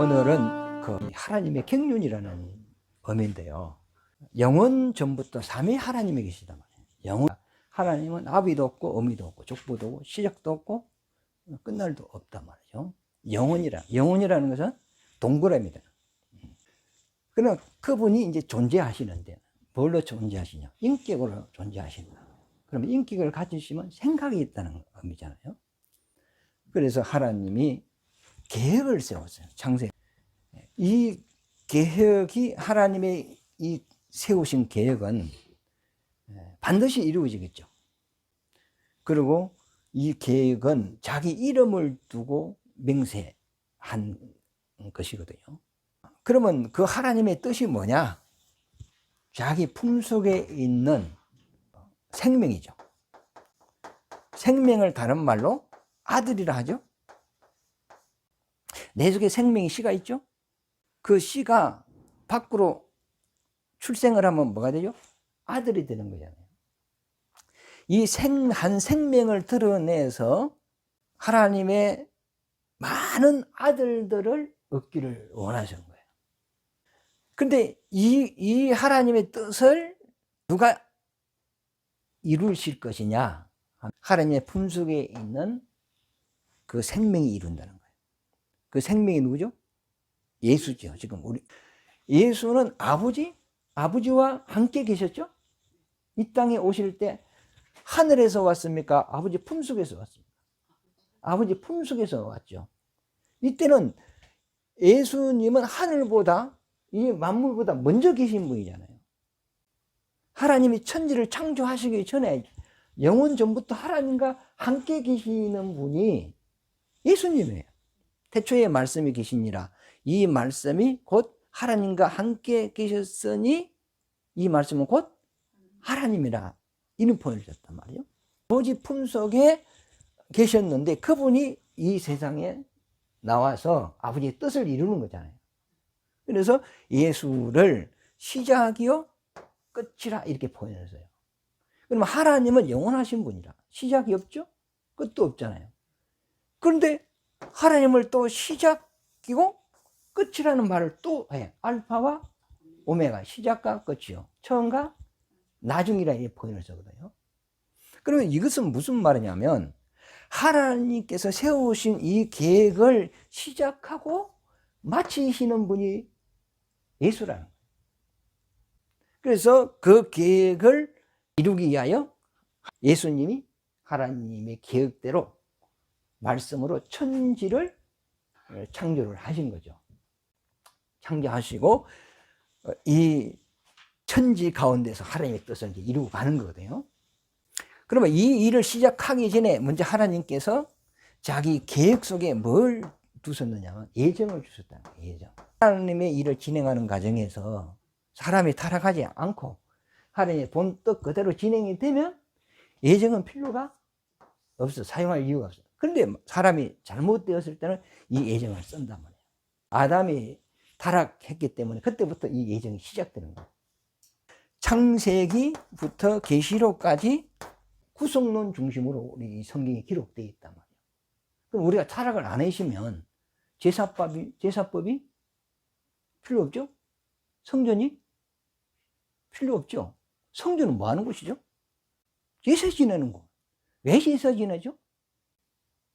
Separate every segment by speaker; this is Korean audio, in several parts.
Speaker 1: 오늘은 그 하나님의 경륜이라는 의미인데요. 영원 전부터 삼위 하나님이 계시단 말이에요. 영원 하나님은 아비도 없고 어미도 없고 족보도 없고 시작도 없고 끝날도 없단 말이죠. 영원이라는 것은 동그라미다. 그러나 그분이 이제 존재하시는데 뭘로 존재하시냐? 인격으로 존재하신다. 그러면 인격을 가지시면 생각이 있다는 의미잖아요. 그래서 하나님이 계획을 세웠어요. 창세. 이 계획이 하나님의 이 세우신 계획은 반드시 이루어지겠죠. 그리고 이 계획은 자기 이름을 두고 맹세한 것이거든요. 그러면 그 하나님의 뜻이 뭐냐? 자기 품속에 있는 생명이죠. 생명을 다른 말로 아들이라 하죠. 내 속에 생명이 씨가 있죠. 그 씨가 밖으로 출생을 하면 뭐가 되죠? 아들이 되는 거잖아요. 이 한 생명을 드러내서 하나님의 많은 아들들을 얻기를 원하시는 거예요. 그런데 이 하나님의 뜻을 누가 이루실 것이냐? 하나님의 품속에 있는 그 생명이 이룬다는 거예요. 그 생명이 누구죠? 예수죠. 지금 예수는 아버지와 함께 계셨죠? 이 땅에 오실 때 하늘에서 왔습니까? 아버지 품속에서 왔습니까? 아버지 품속에서 왔죠. 이때는 예수님은 하늘보다 이 만물보다 먼저 계신 분이잖아요. 하나님이 천지를 창조하시기 전에 영원 전부터 하나님과 함께 계시는 분이 예수님이에요. 태초에 말씀이 계시니라. 이 말씀이 곧 하나님과 함께 계셨으니 이 말씀은 곧 하나님이라. 이런 표현을 줬단 말이에요. 아버지 품속에 계셨는데 그분이 이 세상에 나와서 아버지의 뜻을 이루는 거잖아요. 그래서 예수를 시작이요 끝이라 이렇게 표현했어요. 그러면 하나님은 영원하신 분이라 시작이 없죠? 끝도 없잖아요. 그런데 하나님을 또 시작이고 끝이라는 말을 또 해. 알파와 오메가, 시작과 끝이요. 처음과 나중이라 이렇게 표현을 쓰거든요. 그러면 이것은 무슨 말이냐면 하나님께서 세우신 이 계획을 시작하고 마치시는 분이 예수라는 거예요. 그래서 그 계획을 이루기 위하여 예수님이 하나님의 계획대로 말씀으로 천지를 창조를 하신 거죠. 창조하시고 이 천지 가운데서 하나님의 뜻을 이제 이루고 가는 거거든요. 그러면 이 일을 시작하기 전에 먼저 하나님께서 자기 계획 속에 뭘 두셨느냐면 예정을 주셨다는 거예요. 예정. 하나님의 일을 진행하는 과정에서 사람이 타락하지 않고 하나님의 본 뜻 그대로 진행이 되면 예정은 필요가 없어. 사용할 이유가 없어. 그런데 사람이 잘못되었을 때는 이 예정을 쓴단 말이에요. 아담이 타락했기 때문에 그때부터 이 예정이 시작되는 거예요. 창세기부터 계시록까지 구속론 중심으로 우리 성경이 기록되어 있단 말이에요. 그럼 우리가 타락을 안 하시면 제사법이 필요 없죠? 성전이 필요 없죠? 성전은 뭐 하는 곳이죠? 제사 지내는 곳. 왜 제사 지내죠?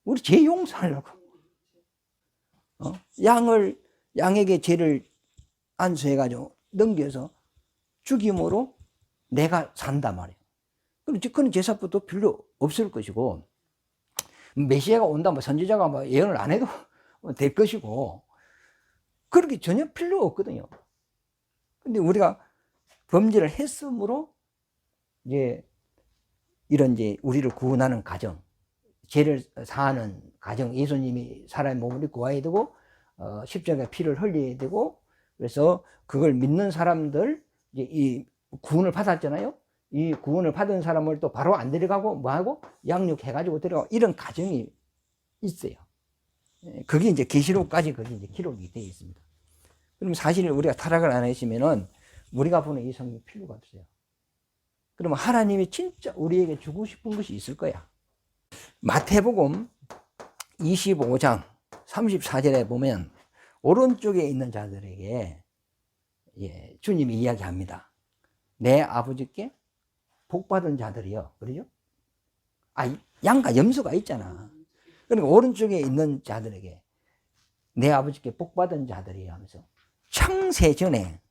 Speaker 1: 우리 죄 용서하려고. 양에게 죄를 안수해가지고 넘겨서 죽임으로 내가 산단 말이에요. 그런 제사법도 필요 없을 것이고, 메시아가 온다, 선지자가 예언을 안 해도 될 것이고, 그렇게 전혀 필요 없거든요. 근데 우리가 범죄를 했으므로, 이런 우리를 구원하는 과정, 죄를 사하는 과정, 예수님이 사람의 몸을 입고 와야 되고, 십자가에 피를 흘려야 되고, 그래서 그걸 믿는 사람들, 이 구원을 받았잖아요. 이 구원을 받은 사람을 또 바로 안 데려가고 뭐하고 양육해가지고 데려가고 이런 과정이 있어요. 그게 이제 계시록까지 그게 이제 기록이 되어 있습니다. 그럼 사실 우리가 타락을 안 했으면은 우리가 보는 이 성경이 필요가 없어요. 그러면 하나님이 진짜 우리에게 주고 싶은 것이 있을 거야. 마태복음 25장 34절에 보면 오른쪽에 있는 자들에게 주님이 이야기합니다. 내 아버지께 복받은 자들이요. 그러죠? 양과 염소가 있잖아. 그러니까 오른쪽에 있는 자들에게 내 아버지께 복받은 자들이요 하면서 창세 전에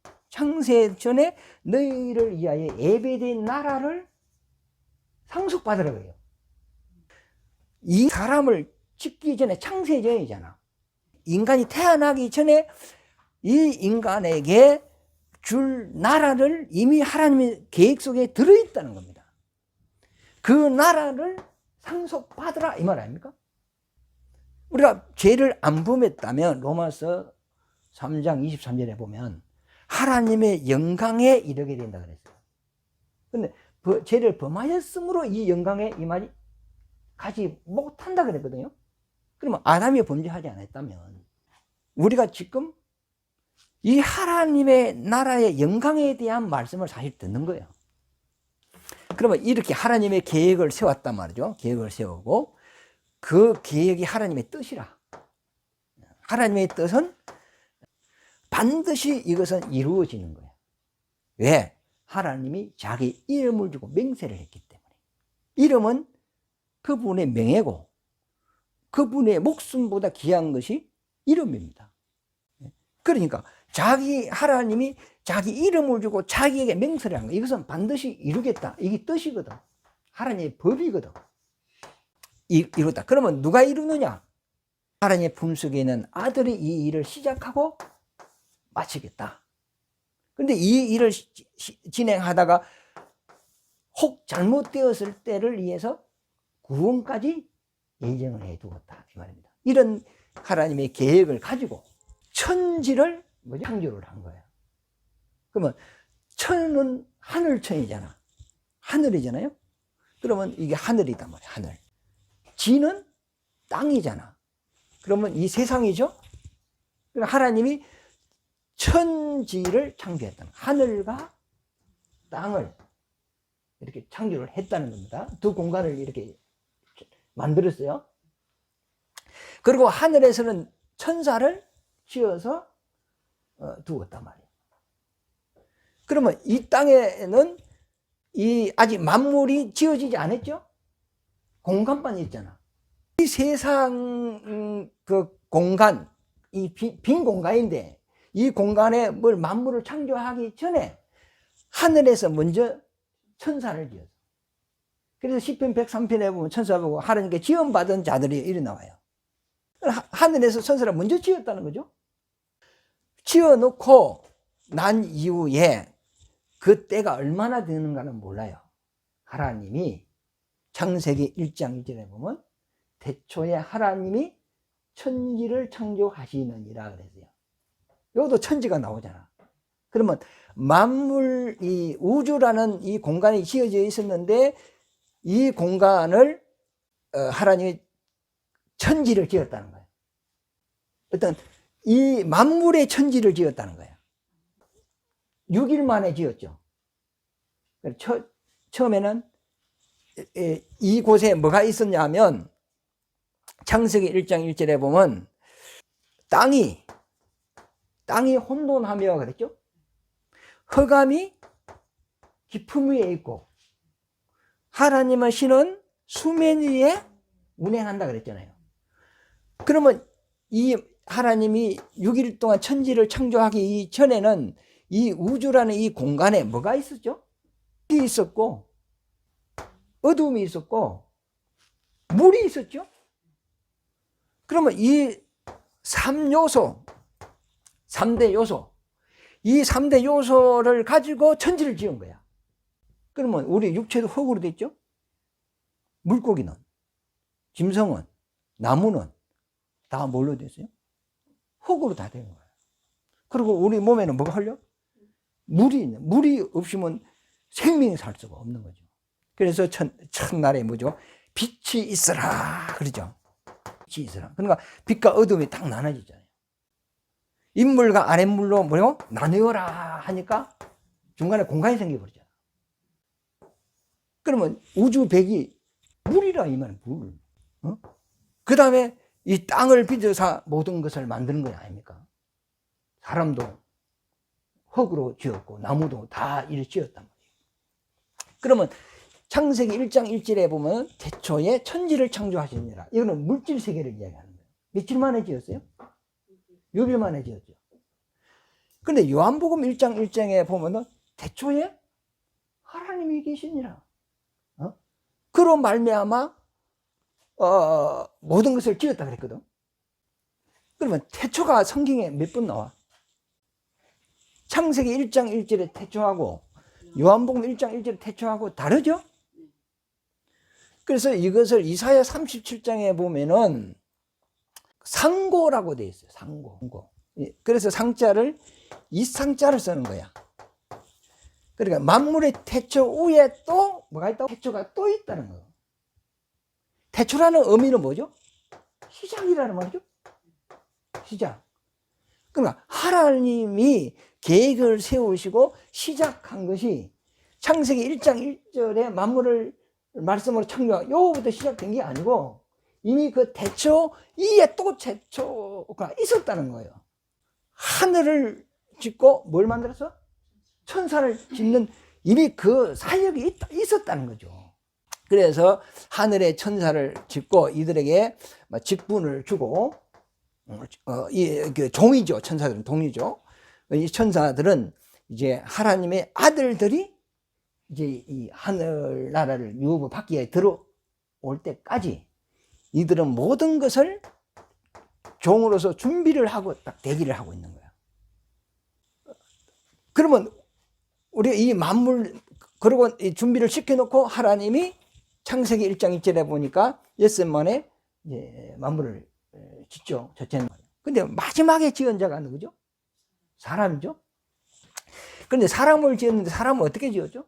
Speaker 1: 너희를 위하여 예배된 나라를 상속받으라 그래요. 이 사람을 짓기 전에 창세 전이잖아. 인간이 태어나기 전에 이 인간에게 줄 나라를 이미 하나님의 계획 속에 들어있다는 겁니다. 그 나라를 상속받으라 이 말 아닙니까? 우리가 죄를 안 범했다면 로마서 3장 23절에 보면 하나님의 영광에 이르게 된다 그랬어요. 근데 죄를 범하였으므로 이 영광에 임하지 가지 못한다 그랬거든요. 그러면 아담이 범죄하지 않았다면 우리가 지금 이 하나님의 나라의 영광에 대한 말씀을 사실 듣는 거예요. 그러면 이렇게 하나님의 계획을 세웠단 말이죠. 계획을 세우고 그 계획이 하나님의 뜻이라. 하나님의 뜻은 반드시 이것은 이루어지는 거예요. 왜? 하나님이 자기 이름을 주고 맹세를 했기 때문에. 이름은 그분의 명예고 그분의 목숨보다 귀한 것이 이름입니다. 그러니까 하나님이 자기 이름을 주고 자기에게 맹세를 한 거예요. 이것은 반드시 이루겠다. 이게 뜻이거든. 하나님의 법이거든. 이루다. 그러면 누가 이루느냐? 하나님의 품속에 있는 아들이 이 일을 시작하고 마치겠다. 그런데 이 일을 진행하다가 혹 잘못되었을 때를 위해서 구원까지 예정을 해두었다 이 말입니다. 이런 하나님의 계획을 가지고 천지를 창조를 한 거예요. 그러면 천은 하늘천이잖아. 하늘이잖아요. 그러면 이게 하늘이단 말이야. 하늘. 지는 땅이잖아. 그러면 이 세상이죠. 그러니까 하나님이 천지를 창조했다는, 하늘과 땅을 이렇게 창조를 했다는 겁니다. 두 공간을 이렇게 만들었어요. 그리고 하늘에서는 천사를 지어서 두었단 말이에요. 그러면 이 땅에는 아직 만물이 지어지지 않았죠? 공간만 있잖아. 이 세상 그 공간, 이 빈 공간인데 이 공간에 만물을 창조하기 전에 하늘에서 먼저 천사를 지었어. 그래서 시편 103편에 보면 천사 보고 하나님께 지원받은 자들이 이리 나와요. 하늘에서 천사를 먼저 지었다는 거죠. 지어놓고 난 이후에 그 때가 얼마나 되는가는 몰라요. 하나님이 창세기 1장 1절에 보면 태초에 하나님이 천지를 창조하시느니라 그랬어요. 여기도 천지가 나오잖아. 그러면 만물, 이 우주라는 이 공간이 지어져 있었는데 이 공간을 하나님이 천지를 지었다는 거예요. 어떤 이 만물의 천지를 지었다는 거예요. 6일 만에 지었죠. 처음에는 이곳에 뭐가 있었냐면 창세기 1장 1절에 보면 땅이 혼돈하며 그랬죠. 흑암이 깊음 위에 있고 하나님의 신은 수면 위에 운행한다 그랬잖아요. 그러면 이 하나님이 6일 동안 천지를 창조하기 전에는 이 우주라는 이 공간에 뭐가 있었죠? 빛이 있었고 어둠이 있었고 물이 있었죠. 그러면 이 3요소, 3대 요소, 이 3대 요소를 가지고 천지를 지은 거야. 그러면 우리 육체도 흙으로 됐죠? 물고기는, 짐승은, 나무는 다 뭘로 됐어요? 흙으로 다 된 거예요. 그리고 우리 몸에는 뭐가 흘려? 물이 없으면 생명이 살 수가 없는 거죠. 그래서 첫날에 뭐죠? 빛이 있어라 그러죠. 빛이 있어라. 그러니까 빛과 어둠이 딱 나눠지잖아요. 인물과 아랫물로 뭐요? 나누어라 하니까 중간에 공간이 생겨버리잖아. 그러면 우주 백이 물이라 이 말은 물. 그 다음에 이 땅을 빚어서 모든 것을 만드는 거 아닙니까? 사람도 흙으로 지었고 나무도 다 이렇게 지었단 말이에요. 그러면 창세기 1장 1절에 보면 태초에 천지를 창조하시니라. 이거는 물질 세계를 이야기하는 거예요. 며칠 만에 지었어요? 6일 만에 지었죠. 그런데 요한복음 1장 1장에 보면은 태초에 하나님이 계시니라. 그로 말미암아 모든 것을 지었다 그랬거든. 그러면 태초가 성경에 몇 번 나와? 창세기 1장 1절에 태초하고 요한복음 1장 1절에 태초하고 다르죠? 그래서 이것을 이사야 37장에 보면은 상고라고 되어 있어요. 상고. 그래서 상자를 이상자를 쓰는 거야. 그러니까 만물의 태초 위에 또 뭐가 있다고? 태초가 또 있다는 거예요. 태초라는 의미는 뭐죠? 시작이라는 말이죠. 시작. 그러니까 하나님이 계획을 세우시고 시작한 것이 창세기 1장 1절에 만물을 말씀으로 창조하고 요거부터 시작된 게 아니고 이미 그 태초 이에 또 태초가 있었다는 거예요. 하늘을 짓고 뭘 만들었어? 천사를 짓는 이미 그 사역이 있었다는 거죠. 그래서 하늘에 천사를 짓고 이들에게 직분을 주고 종이죠. 천사들은 동이죠. 이 천사들은 이제 하나님의 아들들이 이제 이 하늘나라를 유업을 받기에 들어올 때까지 이들은 모든 것을 종으로서 준비를 하고 딱 대기를 하고 있는 거야. 그러면 우리 이 만물 그리고 이 준비를 시켜놓고 하나님이 창세기 1장 1절에 보니까 엿새 만에 이제 만물을 짓죠. 첫째는. 근데 마지막에 지은 자가 누구죠? 사람이죠. 그런데 사람을 지었는데 사람은 어떻게 지었죠?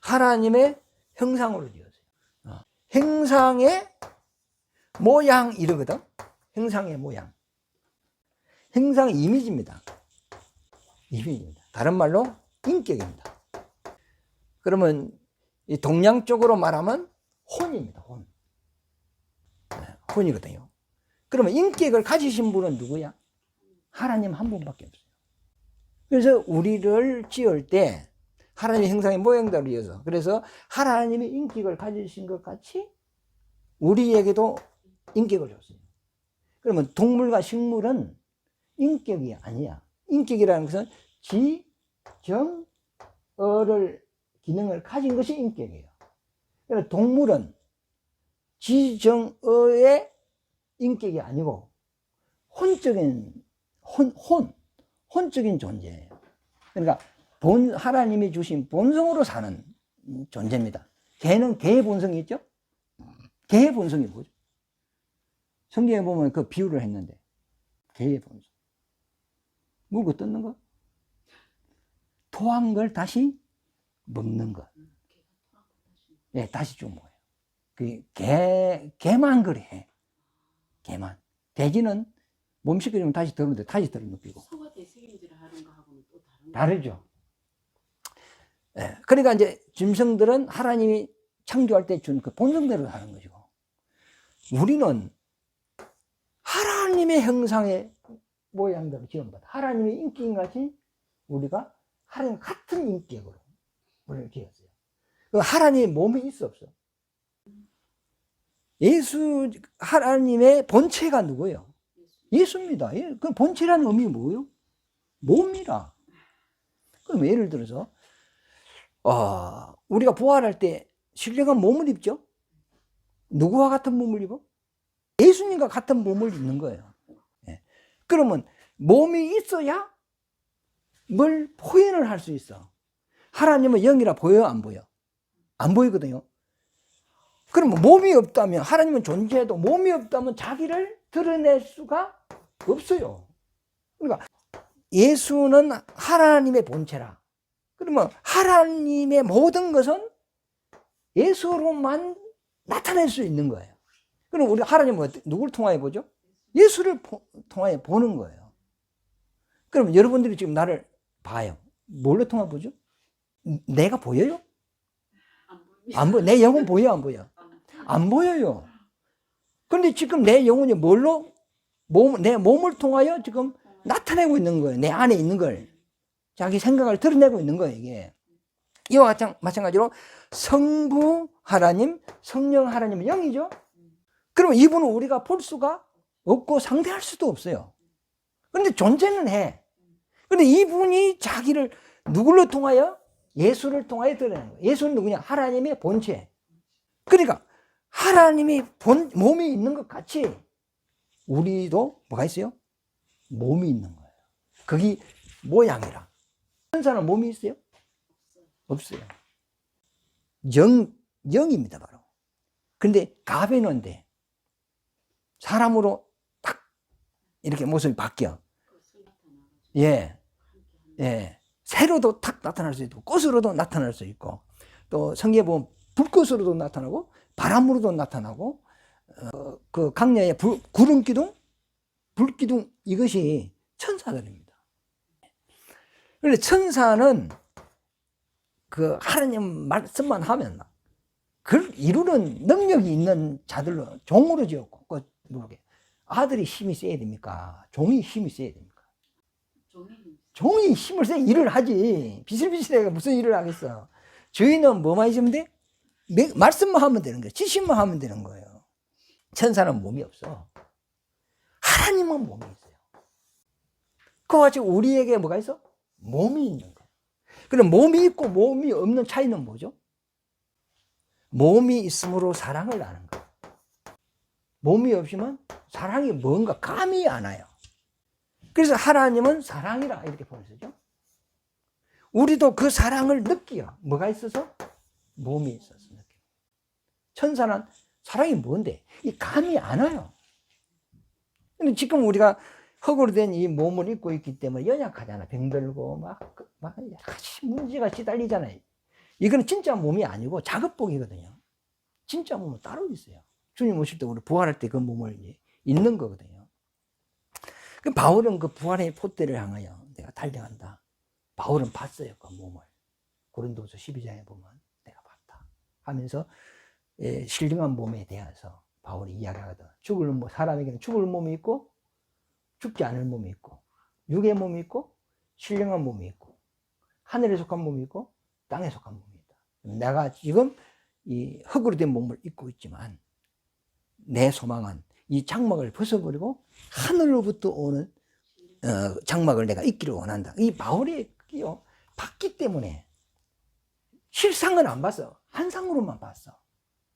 Speaker 1: 하나님의 형상으로 지었어요. 형상의 모양 이러거든. 형상의 모양. 형상 이미지입니다. 이미지입니다. 다른 말로 인격입니다. 그러면 이 동양적으로 말하면 혼입니다. 혼. 혼이거든요. 그러면 인격을 가지신 분은 누구야? 하나님 한 분밖에 없어요. 그래서 우리를 지을 때 하나님의 형상의 모양대로 이어서 그래서 하나님의 인격을 가지신 것 같이 우리에게도 인격을 줬어요. 그러면 동물과 식물은 인격이 아니야. 인격이라는 것은 지, 정, 어를 기능을 가진 것이 인격이에요. 그래서 동물은 지, 정, 어의 인격이 아니고 혼적인 존재예요. 그러니까 하나님이 주신 본성으로 사는 존재입니다. 개는 개의 본성이 있죠? 개의 본성이 뭐죠? 성경에 보면 그 비유를 했는데 개의 본성. 물고 뜯는 거? 토한 걸 다시 먹는 것. 예, 다시 좀 먹어요. 개만 그래. 개만. 돼지는 몸 씻겨주면 다시 더러운데 다시 더러 눕히고.
Speaker 2: 소가 대책임질을 하는 거하고는 또
Speaker 1: 다르죠. 예, 그러니까 이제 짐승들은 하나님이 창조할 때 준 그 본성대로 하는 것이고, 우리는 하나님의 형상의 모양대로 지음받아. 하나님의 인격같이 우리가 하나님 같은 인격으로 우리를 지었어요. 하나님의 몸이 있어 없어? 하나님의 본체가 누구예요? 예수입니다. 그 본체라는 의미 뭐예요? 몸이라. 그럼 예를 들어서 우리가 부활할 때 신령한 몸을 입죠? 누구와 같은 몸을 입어? 예수님과 같은 몸을 입는 거예요. 예. 그러면 몸이 있어야 뭘 표현을 할 수 있어. 하나님은 영이라 보여요? 안 보여? 안 보이거든요. 그러면 몸이 없다면, 하나님은 존재해도 몸이 없다면 자기를 드러낼 수가 없어요. 그러니까 예수는 하나님의 본체라. 그러면 하나님의 모든 것은 예수로만 나타낼 수 있는 거예요. 그럼 우리 하나님은 누구를 통하여 보죠? 예수를 통하여 보는 거예요. 그럼 여러분들이 지금 나를 봐요. 뭘로 통하여 보죠? 내가 보여요? 안 보여. 내 영혼 보여, 안 보여? 안 보여요. 그런데 지금 내 영혼이 뭘로? 내 몸을 통하여 지금 나타내고 있는 거예요. 내 안에 있는 걸. 자기 생각을 드러내고 있는 거예요, 이게. 이와 마찬가지로 성부 하나님, 성령 하나님은 영이죠. 그러면 이분은 우리가 볼 수가 없고 상대할 수도 없어요. 그런데 존재는 해. 그런데 이분이 자기를 누구를 통하여? 예수를 통하여 드러내는 거예요. 예수는 누구냐? 하나님의 본체. 그러니까 하나님이 몸이 있는 것 같이 우리도 뭐가 있어요? 몸이 있는 거예요. 거기 모양이라. 천사는 몸이 있어요? 없어요. 영입니다, 바로. 근데 가변인데 사람으로 딱 이렇게 모습이 바뀌어. 예. 예. 새로도 탁 나타날 수 있고, 꽃으로도 나타날 수 있고, 또 성경에 보면 불꽃으로도 나타나고, 바람으로도 나타나고, 그 강야의 구름 기둥, 불 기둥, 이것이 천사들입니다. 그런데 천사는 그 하나님 말씀만 하면 그걸 이루는 능력이 있는 자들로 종으로 지었고, 아들이 힘이 세야 됩니까? 종이 힘이 세야 됩니까? 종이 힘을 세 일을 하지. 비실비실해가 무슨 일을 하겠어. 저희는 뭐만 있으면 돼? 말씀만 하면 되는 거예요. 지시만 하면 되는 거예요. 천사는 몸이 없어. 하나님은 몸이 있어요. 그와 같이 우리에게 뭐가 있어? 몸이 있는 거예요. 그럼 몸이 있고 몸이 없는 차이는 뭐죠? 몸이 있으므로 사랑을 아는 거예요. 몸이 없으면 사랑이 뭔가 감이 안 와요. 그래서 하나님은 사랑이라 이렇게 보여주죠. 우리도 그 사랑을 느껴요. 뭐가 있어서? 몸이 있어서 느껴요. 천사는 사랑이 뭔데? 이 감이 안 와요. 근데 지금 우리가 흙으로 된 이 몸을 입고 있기 때문에 연약하잖아. 병들고 막 여러 가지 문제가 시달리잖아요. 이거는 진짜 몸이 아니고 작업복이거든요. 진짜 몸은 따로 있어요. 주님 오실 때 우리 부활할 때 그 몸을 입는 거거든요. 그 바울은 그 부활의 포대를 향하여 내가 달려간다. 바울은 봤어요, 그 몸을. 고린도서 12장에 보면 내가 봤다 하면서 신령한 몸에 대해서 바울이 이야기하거든. 사람에게는 죽을 몸이 있고 죽지 않을 몸이 있고 육의 몸이 있고 신령한 몸이 있고 하늘에 속한 몸이 있고 땅에 속한 몸이 있다. 내가 지금 이 흙으로 된 몸을 입고 있지만 내 소망은 이 장막을 벗어버리고 하늘로부터 오는 장막을 내가 입기를 원한다. 이 바울이 봤기 때문에 실상은 안 봤어. 한상으로만 봤어.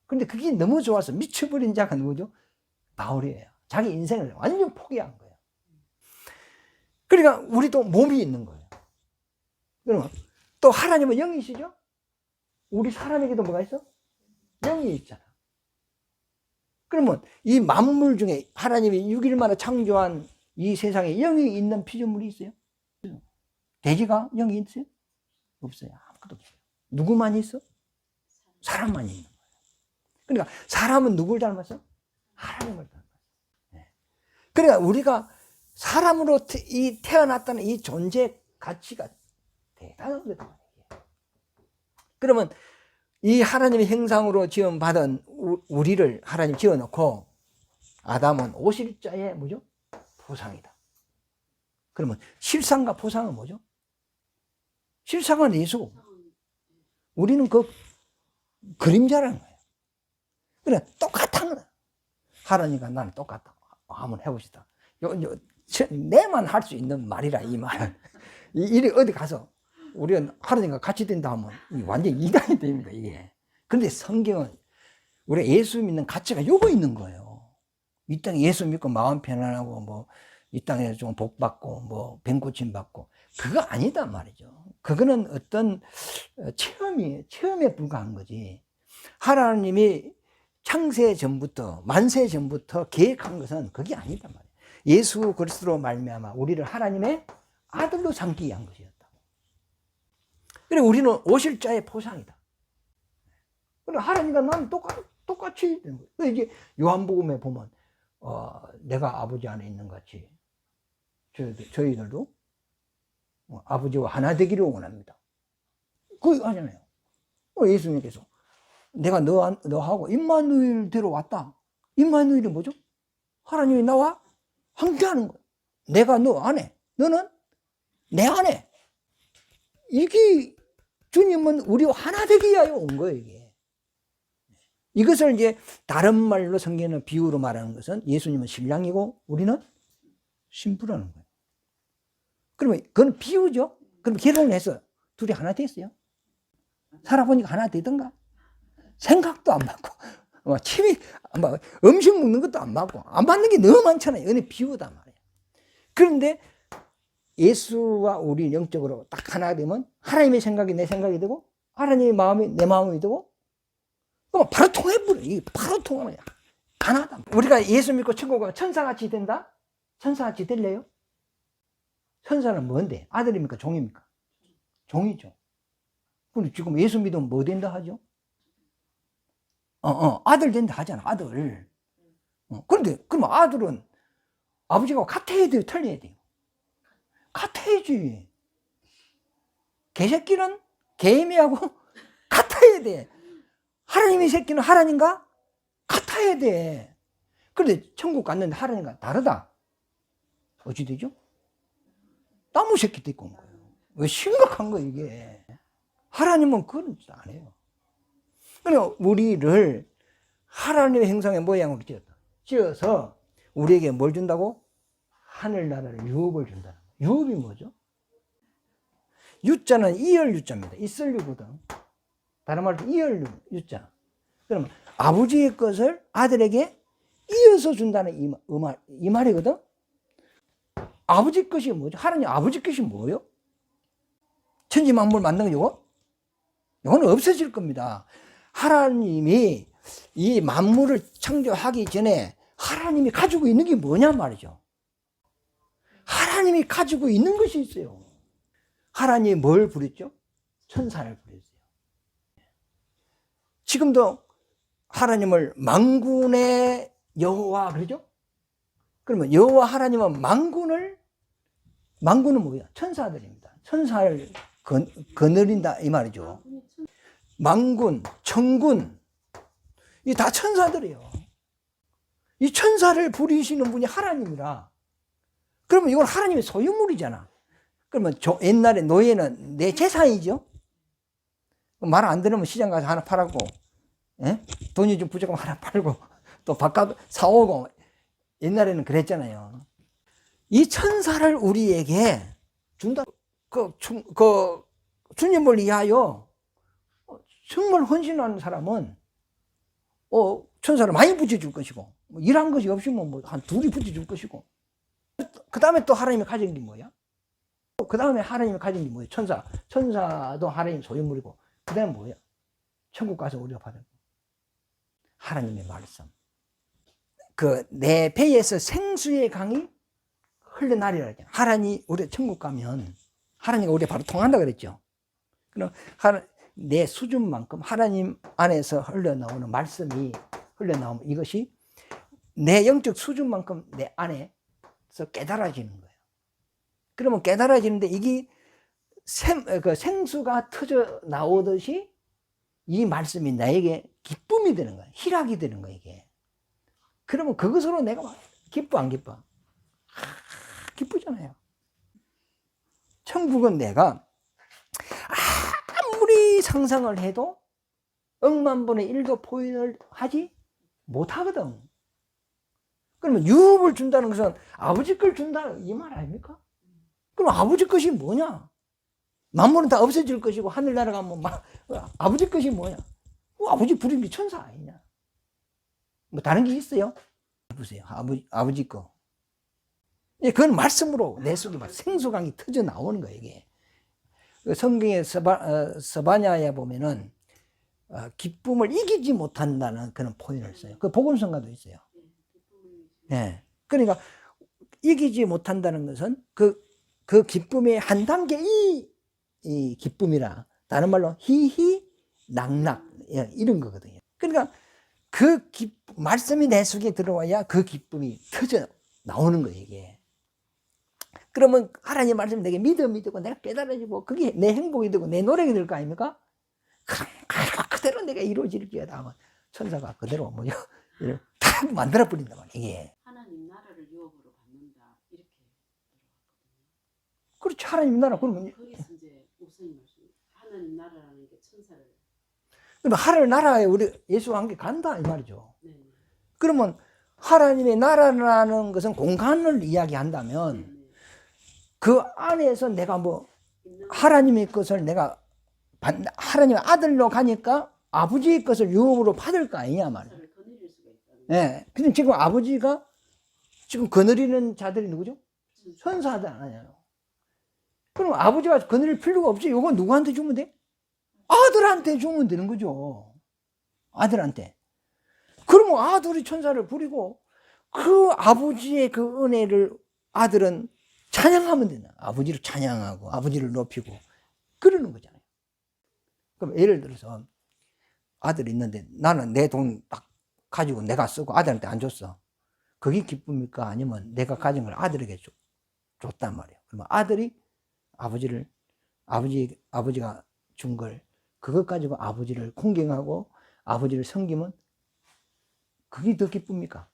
Speaker 1: 근데 그게 너무 좋아서 미쳐버린 자가 누구죠? 바울이에요. 자기 인생을 완전 포기한 거예요. 그러니까 우리도 몸이 있는 거예요. 그러면 또 하나님은 영이시죠? 우리 사람에게도 뭐가 있어? 영이 있잖아. 그러면 이 만물 중에 하나님이 6일 만에 창조한 이 세상에 영이 있는 피조물이 있어요? 돼지가 영이 있어요? 없어요. 아무것도 없어요. 누구만 있어? 사람만 있는 거예요. 그러니까 사람은 누굴 닮았어? 하나님을 닮았어. 네. 그러니까 우리가 사람으로 태어났다는 이 존재 가치가 대단한 거다. 그러면 이 하나님의 형상으로 지음받은 우리를 하나님 지어놓고 아담은 오실자의 뭐죠? 보상이다. 그러면 실상과 보상은 뭐죠? 실상은 예수. 우리는 그 그림자라는 거예요. 그래, 똑같은 거야. 하나님과 나는 똑같다. 한번 해봅시다. 내만 할 수 있는 말이라, 이 말은. 이리 어디 가서 우리가 하나님과 같이 된다 하면 완전 이단이 됩니다, 이게. 그런데 성경은 우리가 예수 믿는 가치가 요거 있는 거예요. 이 땅에 예수 믿고 마음 편안하고 뭐 이 땅에 좀 복 받고 뭐 병고침 받고 그거 아니다 말이죠. 그거는 어떤 체험에 불과한 거지. 하나님이 창세 전부터 만세 전부터 계획한 것은 그게 아니다 말이에요. 예수 그리스도로 말미암아 우리를 하나님의 아들로 삼기 위한 것이었다. 그래 우리는 오실 자의 포상이다. 그래 하나님과 나는 똑같이 되는 거예요. 이제 요한복음에 보면 내가 아버지 안에 있는 같이 저희들도 아버지와 하나 되기를 원합니다. 그거 하잖아요. 예수님께서 내가 너하고 임마누엘 데려왔다. 임마누엘이 뭐죠? 하나님이 나와 함께하는 거예요. 내가 너 안에 너는 내 안에. 이게 주님은 우리와 하나 되기 위하여 온 거예요, 이게. 이것을 이제 다른 말로 성경은 비유로 말하는 것은 예수님은 신랑이고 우리는 신부라는 거예요. 그러면 그건 비유죠. 그럼 결혼을 해서 둘이 하나 됐어요. 살아보니까 하나 되던가? 생각도 안 맞고, 취미, 음식 먹는 것도 안 맞고, 안 맞는 게 너무 많잖아요. 이건 비유다 말이에요. 그런데 예수와 우리 영적으로 딱 하나 되면 하나님의 생각이 내 생각이 되고, 하나님의 마음이 내 마음이 되고, 그럼 바로 통해버려. 이게 바로 통하는 거야. 하나다. 우리가 예수 믿고 천국 가면 천사같이 된다? 천사같이 될래요? 천사는 뭔데? 아들입니까? 종입니까? 종이죠. 근데 지금 예수 믿으면 뭐 된다 하죠? 아들 된다 하잖아, 아들. 그런데, 그럼 아들은 아버지가 같아야 돼요, 틀려야 돼요? 같아야지. 개새끼는 개미하고 같아야 돼. 하나님의 새끼는 하나님과 같아야 돼. 그런데 천국 갔는데 하나님과 다르다. 어찌 되죠? 나무 새끼 데리고 온 거예요. 왜 심각한 거예요, 이게. 하나님은 그런 짓 안 해요. 그러니까 우리를 하나님의 형상의 모양으로 지어서 우리에게 뭘 준다고? 하늘나라를 유업을 준다는 거예요. 유업이 뭐죠? 유자는 이열 유자입니다. 있을 유거든. 다른 말로 이열 유자. 그러면 아버지의 것을 아들에게 이어서 준다는 이 말이거든. 아버지 것이 뭐죠? 하나님 아버지 것이 뭐예요? 천지 만물 만든 거 이거는 없어질 겁니다. 하나님이 이 만물을 창조하기 전에 하나님이 가지고 있는 게 뭐냐 말이죠. 하나님이 가지고 있는 것이 있어요. 하나님이 뭘 부렸죠? 천사를 부렸어요. 지금도 하나님을 만군의 여호와 그러죠? 그러면 여호와 하나님은 만군은 뭐야? 천사들입니다. 천사를 거느린다 이 말이죠. 만군, 천군 이 다 천사들이에요. 이 천사를 부리시는 분이 하나님이라. 그러면 이건 하나님의 소유물이잖아. 그러면 옛날에 노예는 내 재산이죠. 말 안 들으면 시장 가서 하나 팔았고, 예? 돈이 좀 부족하면 하나 팔고 또 바깥 사오고 옛날에는 그랬잖아요. 이 천사를 우리에게 준다. 주님을 위하여 정말 헌신하는 사람은 천사를 많이 붙여줄 것이고, 일한 것이 없으면 뭐 한 둘이 붙여줄 것이고, 그 다음에 또 하나님이 가진 게 뭐야? 그 다음에 하나님이 가진 게 뭐야? 천사도 하나님 소유물이고, 그 다음에 뭐야? 천국 가서 우리가 받은 하나님의 말씀. 내 배에서 생수의 강이 흘러나리라. 하나님, 우리 천국 가면 하나님과 우리 바로 통한다 그랬죠. 그럼 내 수준만큼 하나님 안에서 흘러나오는 말씀이 흘러나오면 이것이 내 영적 수준만큼 내 안에서 깨달아지는 거예요. 그러면 깨달아지는데 이게 생수가 터져 나오듯이 이 말씀이 나에게 기쁨이 되는 거예요. 희락이 되는 거예요, 이게. 그러면 그것으로 내가 막 기뻐, 안 기뻐? 기쁘잖아요. 천국은 내가 아무리 상상을 해도 억만 분의 1도 포인을 하지 못하거든. 그러면 유업을 준다는 것은 아버지 걸 준다 이 말 아닙니까? 그럼 아버지 것이 뭐냐? 만물은 다 없어질 것이고 하늘나라 가면 아버지 것이 뭐냐? 아버지 부름이 천사 아니냐? 뭐 다른 게 있어요? 보세요. 아버지 거. 그건 말씀으로 내 속에 생수강이 터져 나오는 거예요, 이게. 성경의 서바냐에 보면은 기쁨을 이기지 못한다는 그런 표현을 써요. 그 복음성가도 있어요. 네. 그러니까 이기지 못한다는 것은 그 기쁨의 한 단계 이 기쁨이라. 다른 말로 희희 낙락 이런 거거든요. 그러니까 말씀이 내 속에 들어와야 그 기쁨이 터져 나오는 거예요, 이게. 그러면 하나님 말씀 내게 믿음이 되고 내가 깨달아지고 그게 내 행복이 되고 내 노력이 될 거 아닙니까? 그대로 내가 이루어질지어다 하면 천사가 그대로 다 만들어 버린단 말이에요, 이게.
Speaker 2: 하나님 나라를 유업으로 받는다 이렇게 들어갔거든요.
Speaker 1: 하나님 나라 그러면
Speaker 2: 거기서 이제 목사님 말씀 하나님 나라라는 게 천사를.
Speaker 1: 그러면 하나님 나라에 우리 예수와 함께 간다 이 말이죠.
Speaker 2: 네.
Speaker 1: 그러면 하나님의 나라라는 것은 공간을 이야기한다면
Speaker 2: 네.
Speaker 1: 그 안에서 내가 뭐
Speaker 2: 있는
Speaker 1: 하나님의 것을 내가 하나님의 아들로 가니까 아버지의 것을 유업으로 받을 거 아니냐 말이에요.
Speaker 2: 천사를 거느릴 수가 있다는.
Speaker 1: 예. 근데 지금 아버지가 지금 거느리는 자들이 누구죠? 천사들 아니에요. 그럼 아버지가 거느릴 필요가 없지. 이거 누구한테 주면 돼? 아들한테 주면 되는 거죠. 아들한테. 그러면 아들이 천사를 부리고 그 아버지의 그 은혜를 아들은 찬양하면 된다. 아버지를 찬양하고 아버지를 높이고 그러는 거잖아요. 그럼 예를 들어서 아들이 있는데 나는 내 돈 딱 가지고 내가 쓰고 아들한테 안 줬어. 그게 기쁨입니까? 아니면 내가 가진 걸 아들에게 줬단 말이에요. 그러면 아들이 아버지가 준 걸 그것 가지고 아버지를 공경하고 아버지를 섬기면 그게 더 기쁩니까?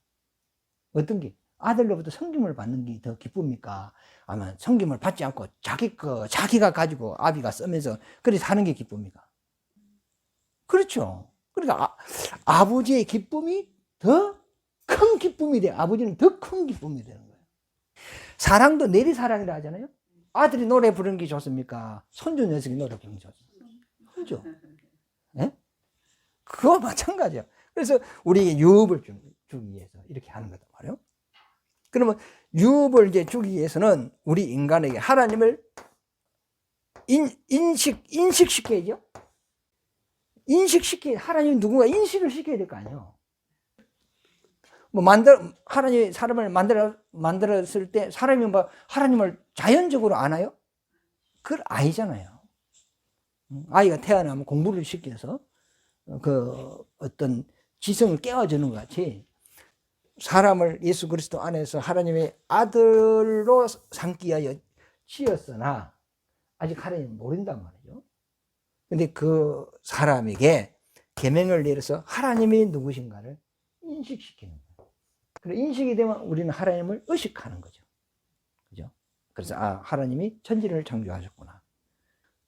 Speaker 1: 어떤 게? 아들로부터 섬김을 받는 게 더 기쁩니까? 아니면 섬김을 받지 않고 자기가 가지고 아비가 쓰면서 그렇게 사는 게 기쁩니까? 그렇죠. 그러니까 아버지의 기쁨이 더 큰 기쁨이 돼. 아버지는 더 큰 기쁨이 되는 거예요. 사랑도 내리사랑이라 하잖아요. 아들이 노래 부르는 게 좋습니까? 손주 녀석이 노래 부르는 게 좋습니까? 그렇죠. 네? 그거 마찬가지예요. 그래서 우리에게 유업을 주기 위해서 이렇게 하는 거단 말이에요. 그러면 유업을 이제 주기 위해서는 우리 인간에게 하나님을 인식시켜야죠. 하나님 누군가 인식을 시켜야 될 거 아니에요. 뭐 하나님이 사람을 만들었을 때 사람이 뭐 하나님을 자연적으로 아나요? 그걸 아니잖아요. 아이가 태어나면 공부를 시켜서 그 어떤 지성을 깨워주는 것 같이 사람을 예수 그리스도 안에서 하나님의 아들로 삼기 위하여 지었으나 아직 하나님은 모른단 말이죠. 근데 그 사람에게 계명을 내려서 하나님이 누구신가를 인식시키는 거예요. 그리고 인식이 되면 우리는 하나님을 의식하는 거죠. 그죠? 그래서 하나님이 천지를 창조하셨구나.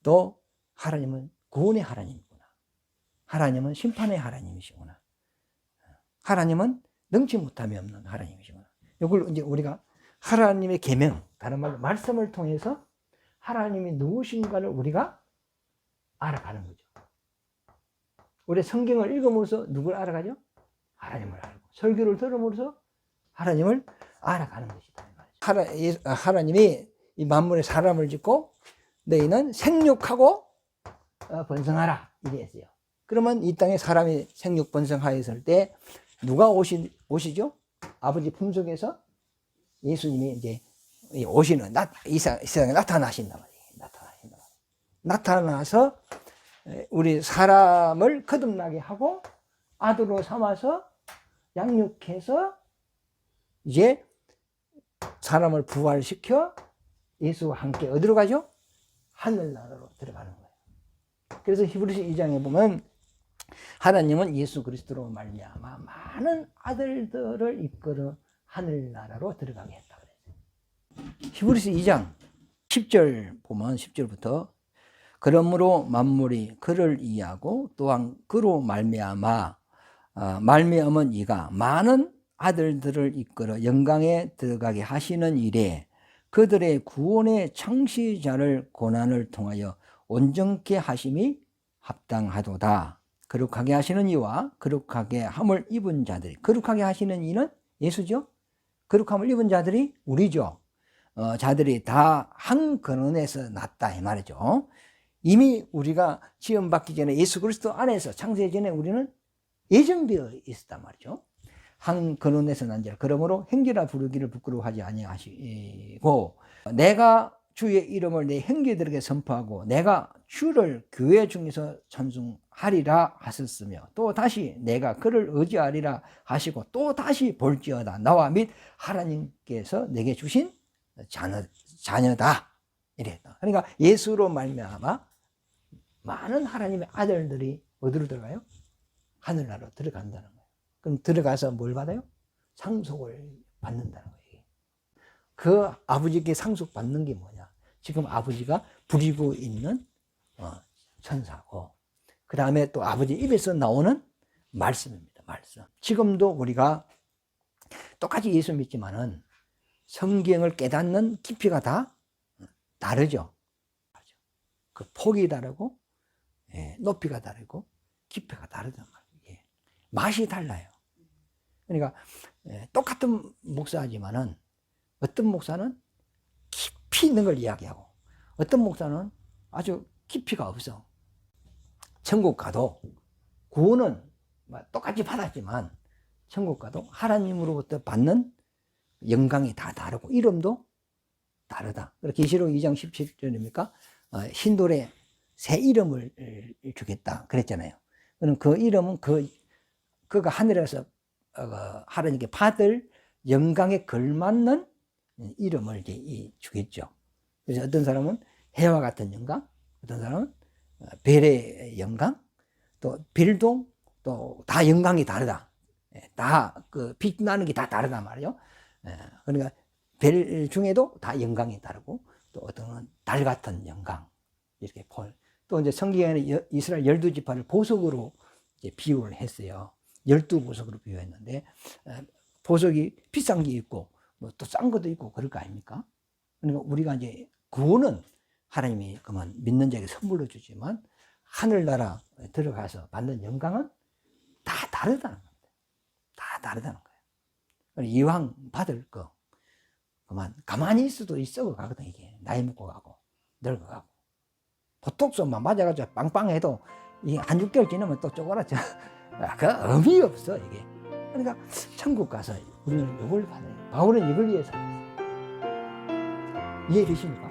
Speaker 1: 또 하나님은 구원의 하나님이구나. 하나님은 심판의 하나님이시구나. 하나님은 능치 못함이 없는 하나님이시구나. 이걸 이제 우리가 하나님의 계명, 다른 말로 말씀을 통해서 하나님이 누구신가를 우리가 알아가는 거죠. 우리 성경을 읽음으로써 누굴 알아가죠? 하나님을 알고 설교를 들음으로써 하나님을 알아가는 것이다. 하나님이 이 만물에 사람을 짓고 너희는 생육하고 번성하라 이래 했어요. 그러면 이 땅에 사람이 생육 번성하였을 때 누가 오시죠? 아버지 품속에서 예수님이 이제 오시는 이 세상에 나타나신단 말이에요. 나타나서 우리 사람을 거듭나게 하고 아들로 삼아서 양육해서 이제 사람을 부활시켜 예수와 함께 어디로 가죠? 하늘나라로 들어가는 거예요. 그래서 히브리서 2장에 보면 하나님은 예수 그리스도로 말미암아 많은 아들들을 이끌어 하늘나라로 들어가게 했다 그랬어요. 히브리서 2장 10절 보면 10절부터 그러므로 만물이 그를 이해하고 또한 그로 말미암은 이가 많은 아들들을 이끌어 영광에 들어가게 하시는 일에 그들의 구원의 창시자를 고난을 통하여 온전케 하심이 합당하도다. 거룩하게 하시는 이와 거룩하게 함을 입은 자들이, 거룩하게 하시는 이는 예수죠. 거룩함을 입은 자들이 우리죠. 자들이 다 한 근원에서 났다 이 말이죠. 이미 우리가 지음받기 전에 예수 그리스도 안에서 창세 전에 우리는 예정되어 있었단 말이죠. 한 근원에서 난 자라. 그러므로 형제라 부르기를 부끄러워하지 아니하시고 내가 주의 이름을 내 형제들에게 선포하고 내가 주를 교회 중에서 찬송하리라 하셨으며 또 다시 내가 그를 의지하리라 하시고 또 다시 볼지어다 나와 및 하나님께서 내게 주신 자녀다 이랬다. 그러니까 예수로 말미암아 많은 하나님의 아들들이 어디로 들어가요? 하늘나라로 들어간다는 거예요. 그럼 들어가서 뭘 받아요? 상속을 받는다는 거예요. 그 아버지께 상속받는 게 뭐냐? 지금 아버지가 부리고 있는 천사고, 그 다음에 또 아버지 입에서 나오는 말씀입니다. 말씀. 지금도 우리가 똑같이 예수 믿지만은 성경을 깨닫는 깊이가 다 다르죠. 그 폭이 다르고, 높이가 다르고, 깊이가 다르단 말이에요. 맛이 달라요. 그러니까 똑같은 목사지만은 어떤 목사는 깊이 있는 걸 이야기하고, 어떤 목사는 아주 깊이가 없어. 천국 가도 구원은 똑같이 받았지만 천국 가도 하나님으로부터 받는 영광이 다 다르고 이름도 다르다. 계시록 2장 17절입니까? 흰돌에 새 이름을 주겠다 그랬잖아요. 그 이름은 그가 하늘에서 하나님께 받을 영광에 걸맞는 이름을 이제 주겠죠. 그래서 어떤 사람은 해와 같은 영광, 어떤 사람은 별의 영광, 또 별도 또 다 영광이 다르다. 다 그 빛나는 게 다 다르단 말이에요. 그러니까 별 중에도 다 영광이 다르고, 또 어떤 달 같은 영광, 이렇게 또 이제 성경에는 이스라엘 12지파를 보석으로 이제 비유를 했어요. 12보석으로 비유했는데, 보석이 비싼 게 있고 뭐 또 싼 것도 있고 그럴 거 아닙니까? 그러니까 우리가 이제 구원은 하나님이 그만 믿는 자에게 선물로 주지만 하늘나라 들어가서 받는 영광은 다 다르다는 겁니다. 다 다르다는 거예요. 이왕 받을 거 그만 가만히 있어도 썩어 가거든. 이게 나이 먹고 가고 늙어가고, 보톡스만 맞아가지고 빵빵해도 이게 한 6개월 지나면 또 쪼그라져. 그 의미 없어 이게. 그러니까 천국 가서 우리는 이걸 받아요. 바울은 이걸 위해서 살았어요. 이해되십니까?